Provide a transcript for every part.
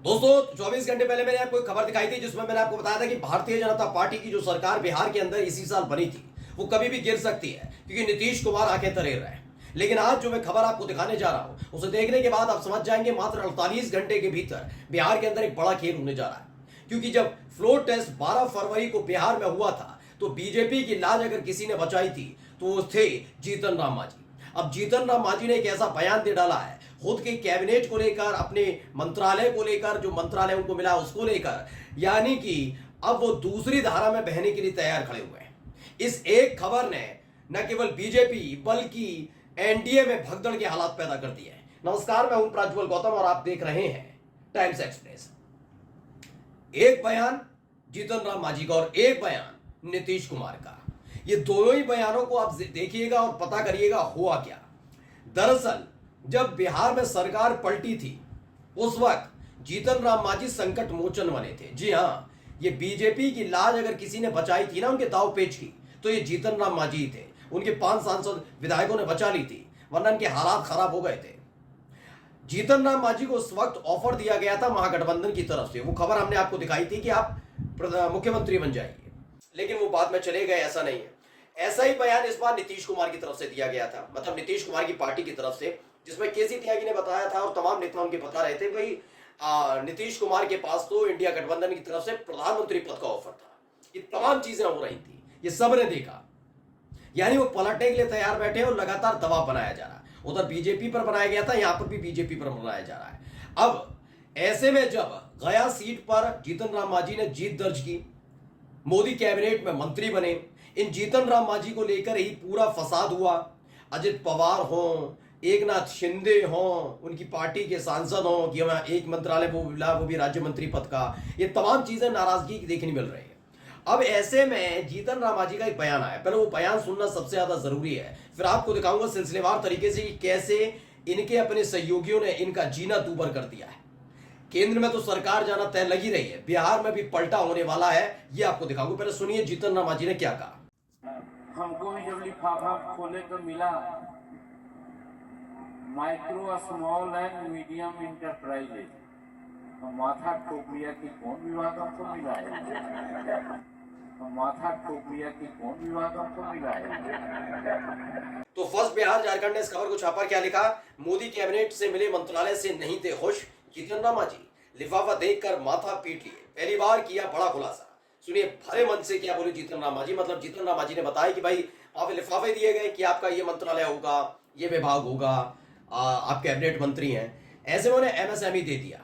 दोस्तों 24 घंटे पहले मैंने आपको एक खबर दिखाई थी जिसमें मैंने आपको बताया था कि भारतीय जनता पार्टी की जो सरकार बिहार के अंदर इसी साल बनी थी वो कभी भी गिर सकती है क्योंकि नीतीश कुमार आंखें तरेर रहे हैं। लेकिन आज जो मैं खबर आपको दिखाने जा रहा हूं उसे देखने के बाद आप समझ जाएंगे मात्र 48 घंटे के भीतर बिहार के अंदर एक बड़ा खेल होने जा रहा है। क्योंकि जब फ्लोर टेस्ट 12 फरवरी को बिहार में हुआ था तो बीजेपी की लाज अगर किसी ने बचाई थी तो वो थे जीतन राम मांझी। अब जीतन राम मांझी ने एक ऐसा बयान दे डाला है खुद के कैबिनेट को लेकर, अपने मंत्रालय को लेकर, जो मंत्रालय उनको मिला उसको लेकर, यानी कि अब वो दूसरी धारा में बहने के लिए तैयार खड़े हुए हैं। इस एक खबर ने न केवल बीजेपी बल्कि एनडीए में भगदड़ के हालात पैदा कर दिए हैं। नमस्कार, मैं हूं प्रज्वल गौतम और आप देख रहे हैं टाइम्स एक्सप्रेस। एक बयान जीतन राम मांझी का और एक बयान नीतीश कुमार का। ये दोनों ही बयानों को आप देखिएगा और पता करिएगा हुआ क्या। दरअसल जब बिहार में सरकार पलटी थी उस वक्त जीतन राम मांझी संकट मोचन बने थे। जी हां, ये बीजेपी की लाज अगर किसी ने बचाई थी ना उनके दाव पेच की तो ये जीतन राम मांझी थे। उनके 5 सांसद विधायकों ने बचा ली थी, वरना इनके हालात खराब हो गए थे। जीतन राम मांझी को उस वक्त ऑफर दिया गया था महागठबंधन की तरफ से। वो खबर हमने आपको दिखाई थी कि आप मुख्यमंत्री बन जाइए, लेकिन वो बाद में चले गए। ऐसा नहीं है। ऐसा ही बयान इस बार नीतीश कुमार की तरफ से दिया गया था, मतलब नीतीश कुमार की पार्टी की तरफ से, जिसमें केसी त्यागी ने बताया था और तमाम नेता उनके बता रहे थे भाई नीतीश कुमार के पास तो इंडिया गठबंधन की तरफ से प्रधानमंत्री पद का ऑफर था। ये तमाम चीजें हो रही थी, ये सबने देखा। यानी वो पलटने के लिए तैयार बैठे और लगातार दबाव बनाया जा रहा है। उधर बीजेपी पर बनाया गया था, यहां पर भी बीजेपी पर बनाया जा रहा है। अब ऐसे में जब गया सीट पर जीतन राम मांझी ने जीत दर्ज की, मोदी कैबिनेट में मंत्री बने, इन जीतन राम मांझी को लेकर ही पूरा फसाद हुआ। अजित पवार हो, एकनाथ शिंदे हो, उनकी पार्टी के सांसद हो कि हमें एक मंत्रालय वो मिला, वो भी राज्य मंत्री पद का, ये तमाम चीजें नाराजगी की देखने मिल रही है। अब ऐसे में जीतन राम मांझी का एक बयान आया, पहले वो बयान सुनना सबसे ज्यादा जरूरी है, फिर आपको दिखाऊंगा सिलसिलेवार तरीके से कि कैसे इनके अपने सहयोगियों ने इनका जीना दूभर कर दिया है। केंद्र में तो सरकार जाना तय लगी रही है, बिहार में भी पलटा होने वाला है, ये आपको दिखाऊंगा। पहले सुनिए जीतन राम मांझी ने क्या कहा। हमको भी जब लिफाफा खोले तो मिला micro small and medium enterprises, तो माथा ठोक लिया कि कौन विभाग हमको मिला है, तो माथा ठोक लिया कि कौन विभाग हमको मिला है। तो फर्स्ट बिहार झारखंड ने इस खबर को छापा, क्या लिखा, मोदी कैबिनेट से मिले मंत्रालय से नहीं थे खुश जीतन राम मांझी, लिफाफा देखकर माथा पीट लिए, पहली बार किया बड़ा खुलासा। सुनिए भरे मन से क्या बोले जीतन राम मांझी। मतलब जीतन राम मांझी ने बताया कि भाई आप लिफाफे दिए गए कि आपका ये मंत्रालय होगा, ये विभाग होगा, आप कैबिनेट मंत्री हैं, ऐसे में उन्हें एमएसएमई दे दिया।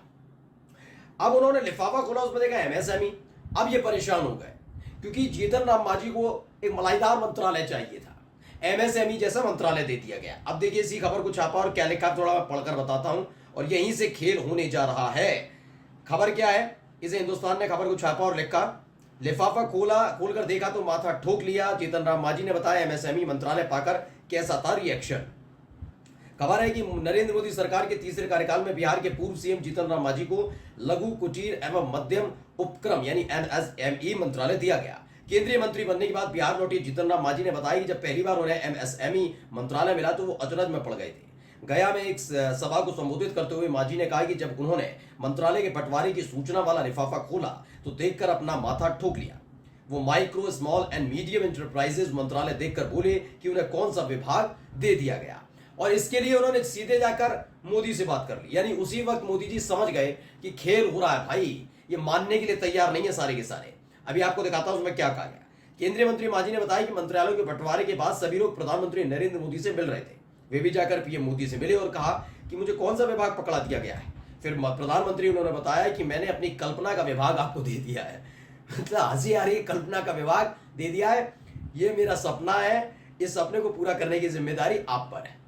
अब उन्होंने लिफाफा खोला, उसमें देखा एमएसएमई। अब ये परेशान हो गए क्योंकि जीतन राम मांझी को एक मलाईदार मंत्रालय चाहिए था, एमएसएमई जैसा मंत्रालय दे दिया गया। अब देखिए इसी खबर को छापा और क्या लिखा थोड़ा मैं पढ़कर बताता हूं और यहीं से खेल होने जा रहा है। खबर क्या है, इसे हिंदुस्तान ने खबर को छापा और लिखा, लिफाफा खोलकर देखा तो माथा ठोक लिया, जीतन राम मांझी ने बताया एमएसएमई मंत्रालय पाकर कैसा था रिएक्शन। खबर है कि नरेंद्र मोदी सरकार के तीसरे कार्यकाल में बिहार के पूर्व सीएम जीतन राम मांझी को लघु कुटीर एवं मध्यम उपक्रम यानी एमएसएमई मंत्रालय दिया गया। केंद्रीय मंत्री बनने के बाद बिहार लौटे जीतन राम मांझी ने बताया कि जब पहली बार उन्हें एमएसएमई मंत्रालय मिला तो वो अचरज में पड़ गए थे। गया में एक सभा को संबोधित करते हुए मांझी ने कहा कि जब उन्होंने मंत्रालय के बंटवारे की सूचना वाला लिफाफा खोला तो देखकर अपना माथा ठोक लिया। वो micro small and medium enterprises मंत्रालय देखकर बोले कि उन्हें कौन सा विभाग दे दिया गया, और इसके लिए उन्होंने सीधे जाकर मोदी से बात कर ली। यानी उसी वक्त मोदी जी समझ गए कि खेल हो रहा है भाई, ये मानने के लिए तैयार नहीं है सारे के सारे। अभी आपको दिखाता हूं उसमें क्या कहा गया। केंद्रीय मंत्री मांझी ने बताया कि मंत्रालयों के बंटवारे के बाद सभी लोग प्रधानमंत्री नरेंद्र मोदी से मिल रहे थे। वे भी जाकर पीएम मोदी से मिले और कहा कि मुझे कौन सा विभाग पकड़ा दिया गया है। फिर प्रधानमंत्री उन्होंने बताया कि मैंने अपनी कल्पना का विभाग आपको दे दिया है। मतलब हंसी आ रही है, कल्पना का विभाग दे दिया है, ये मेरा सपना है, इस सपने को पूरा करने की जिम्मेदारी आप पर है।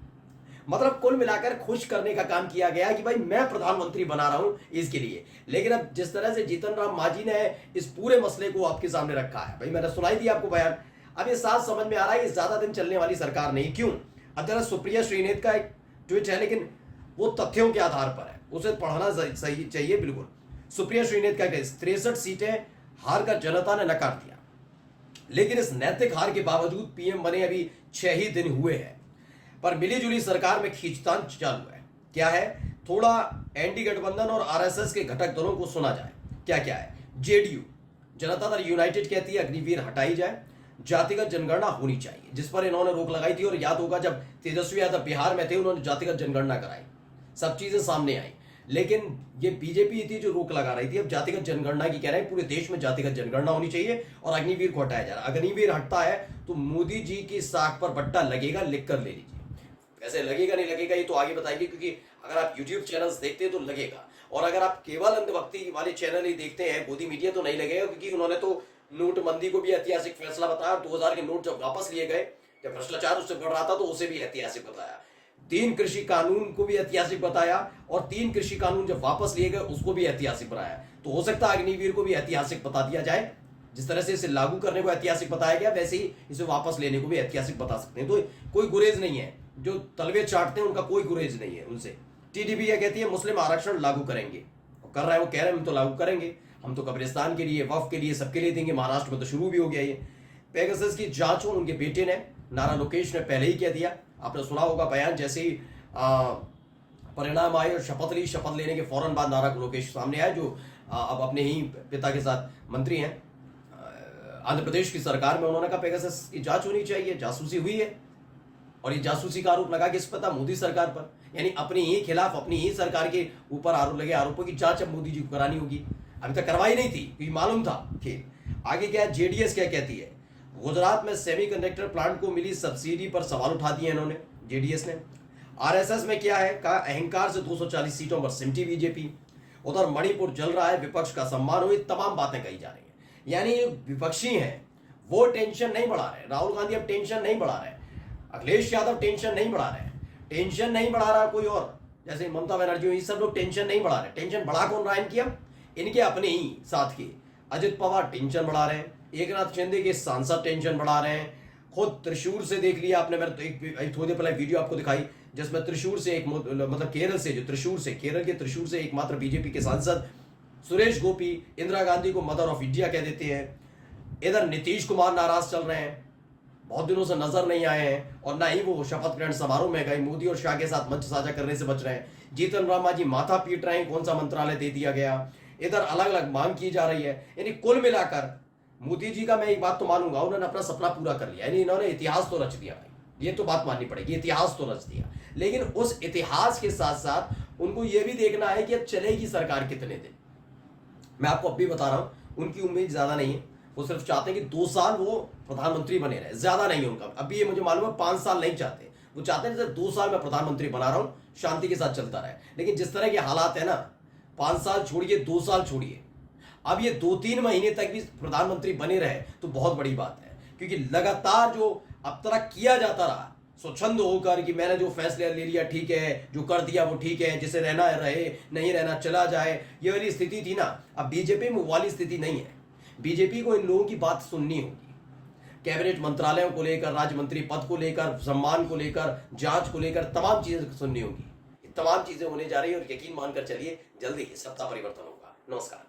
मतलब कुल मिलाकर खुश करने का काम किया गया कि भाई मैं प्रधानमंत्री बना रहा हूं इसके लिए। लेकिन अब जिस तरह से जीतन राम मांझी ने इस पूरे मसले को आपके सामने रखा है, भाई मैंने सुनाई दी आपको बयान, अब ये साफ समझ में आ रहा है कि ज्यादा दिन चलने वाली सरकार नहीं। क्यों? अगर सुप्रिया श्रीनेत का एक ट्वीट है लेकिन वो तथ्यों के आधार पर है, उसे पढ़ना सही चाहिए बिल्कुल। सुप्रिया श्रीनेत का 63 सीटें हार कर जनता ने नकार दिया, लेकिन इस नैतिक हार के बावजूद पीएम बने अभी 6 ही दिन हुए हैं, पर मिली जुली सरकार में खींचतान चालू है। क्या है, थोड़ा एनडी गठबंधन और आरएसएस के घटक दलों को सुना जाए। क्या क्या है? जेडीयू, जनता दल यूनाइटेड कहती है अग्निवीर हटाई जाए, जातिगत जनगणना होनी चाहिए, जिस पर इन्होंने रोक लगाई थी। और याद होगा जब तेजस्वी यादव बिहार में थे, उन्होंने जातिगत जनगणना कराई, सब चीजें सामने आई। लेकिन ये बीजेपी थी जो रोक लगा रही थी। अब जातिगत जनगणना की कह रहे हैं पूरे देश में जातिगत जनगणना होनी चाहिए और अग्निवीर को हटाया जा रहा है। अग्निवीर हटता है तो मोदी जी की साख पर बट्टा लगेगा, लिख कर ले लीजिए। वैसे लगेगा नहीं लगेगा ये तो आगे बताएंगे, क्योंकि अगर आप यूट्यूब चैनल्स देखते हैं तो लगेगा, और अगर आप केवल अंधभक्ति वाले चैनल ही देखते हैं, गोदी मीडिया, तो नहीं लगेगा, क्योंकि उन्होंने तो नोटबंदी को भी ऐतिहासिक फैसला बताया। 2000 के नोट जब वापस लिए गए, जब भ्रष्टाचार उससे बढ़ रहा था, तो उसे भी ऐतिहासिक बताया। 3 कृषि कानून को भी ऐतिहासिक बताया, और 3 कृषि कानून जब वापस लिए गए उसको भी ऐतिहासिक बनाया। तो हो सकता है अग्निवीर को भी ऐतिहासिक बता दिया जाए। जिस तरह से इसे लागू करने को ऐतिहासिक बताया गया, वैसे ही इसे वापस लेने को भी ऐतिहासिक बता सकते हैं। तो कोई गुरेज नहीं है, जो तलवे चाटते हैं उनका कोई गुरेज नहीं है उनसे। टीडीपी यह कहती है मुस्लिम आरक्षण लागू करेंगे, कर रहा है, वो कह रहे हैं हम तो लागू करेंगे, हम तो कब्रिस्तान के लिए, वक्फ के लिए, सबके लिए देंगे। महाराष्ट्र में तो शुरू भी हो गया ये। पेगासस की जांच हो, उनके बेटे ने, नारा लोकेश ने पहले ही कह दिया। आपने सुना होगा बयान, जैसे ही परिणाम आए और शपथ ली, शपथ लेने के फौरन बाद नारा लोकेश सामने आए, जो अब अपने ही पिता के साथ मंत्री हैं आंध्र प्रदेश की सरकार में। उन्होंने कहा पेगासस की जांच होनी चाहिए, जासूसी हुई है, और ये जासूसी का आरोप लगा किस पता मोदी सरकार पर, यानी अपने ही खिलाफ, अपनी ही सरकार के ऊपर आरोप लगे। आरोपों की जांच अब मोदी जी को करानी होगी। अभी तक करवाई नहीं थी क्योंकि मालूम था। ठीक, आगे क्या है? जेडीएस क्या कहती है? गुजरात में सेमीकंडक्टर प्लांट को मिली सब्सिडी पर सवाल उठा दिए इन्होंने, जेडीएस ने। आरएसएस में क्या है? कहा अहंकार से 240 सीटों पर सिमटी बीजेपी। उधर मणिपुर जल रहा है, विपक्ष का सम्मान हो, ये तमाम बातें कही जा रही है। यानी विपक्षी हैं वो टेंशन नहीं बढ़ा रहे, राहुल गांधी अब टेंशन नहीं बढ़ा रहे, अखिलेश यादव टेंशन नहीं बढ़ा रहे, टेंशन नहीं बढ़ा रहा कोई और, जैसे ममता बनर्जी, ये सब लोग टेंशन नहीं बढ़ा रहे। टेंशन बढ़ा कौन रहा है इनकी? अब इनके अपने ही साथ के अजित पवार टेंशन बढ़ा रहे हैं, एकनाथ शिंदे के सांसद टेंशन बढ़ा रहे हैं। खुद त्रिशूर से देख लिया आपने, मैंने तो एक थोड़ी देर पहले वीडियो आपको दिखाई, जिसमें त्रिशूर से एक, मतलब केरल से, जो त्रिशूर से, केरल के त्रिशूर से एकमात्र बीजेपी के सांसद सुरेश गोपी इंदिरा गांधी को मदर ऑफ इंडिया कह देते हैं। इधर नीतीश कुमार नाराज चल रहे हैं, बहुत दिनों से नजर नहीं आए हैं, और ना ही वो शपथ ग्रहण समारोह में गए। मोदी और शाह के साथ मंच साझा करने से बच रहे हैं। जीतन राम मांझी माथा पीट रहे हैं कौन सा मंत्रालय दे दिया गया। इधर अलग अलग मांग की जा रही है। यानी कुल मिलाकर मोदी जी का मैं एक बात तो मानूंगा, उन्होंने अपना सपना पूरा कर लिया। यानी इन्होंने इतिहास तो रच दिया भाई, ये तो बात माननी पड़ेगी, इतिहास तो रच दिया। लेकिन उस इतिहास के साथ साथ उनको यह भी देखना है कि अब चलेगी सरकार कितने दिन। मैं आपको अब भी बता रहा हूं, उनकी उम्मीद ज्यादा नहीं है। वो सिर्फ चाहते हैं कि 2 साल वो प्रधानमंत्री बने रहे, ज्यादा नहीं है उनका। अभी ये मुझे मालूम है 5 साल नहीं चाहते, वो चाहते हैं सिर्फ 2 साल में प्रधानमंत्री बना रहा हूं, शांति के साथ चलता रहे। लेकिन जिस तरह के हालात है ना, 5 साल छोड़िए, 2 साल छोड़िए, अब ये 2-3 महीने तक भी प्रधानमंत्री बने रहे तो बहुत बड़ी बात है। क्योंकि लगातार जो अब तक किया जाता रहा स्वच्छंद होकर कि मैंने जो फैसला ले लिया ठीक है, जो कर दिया वो ठीक है, जिसे रहना है रहे, नहीं रहना चला जाए, ये वाली स्थिति थी ना। अब बीजेपी में वो वाली स्थिति नहीं है। बीजेपी को इन लोगों की बात सुननी होगी, कैबिनेट मंत्रालयों को लेकर, राज्य मंत्री पद को लेकर, सम्मान को लेकर, जांच को लेकर, तमाम चीजें सुननी होगी। तमाम चीजें होने जा रही है, और यकीन मानकर चलिए जल्दी ही सत्ता परिवर्तन होगा। नमस्कार।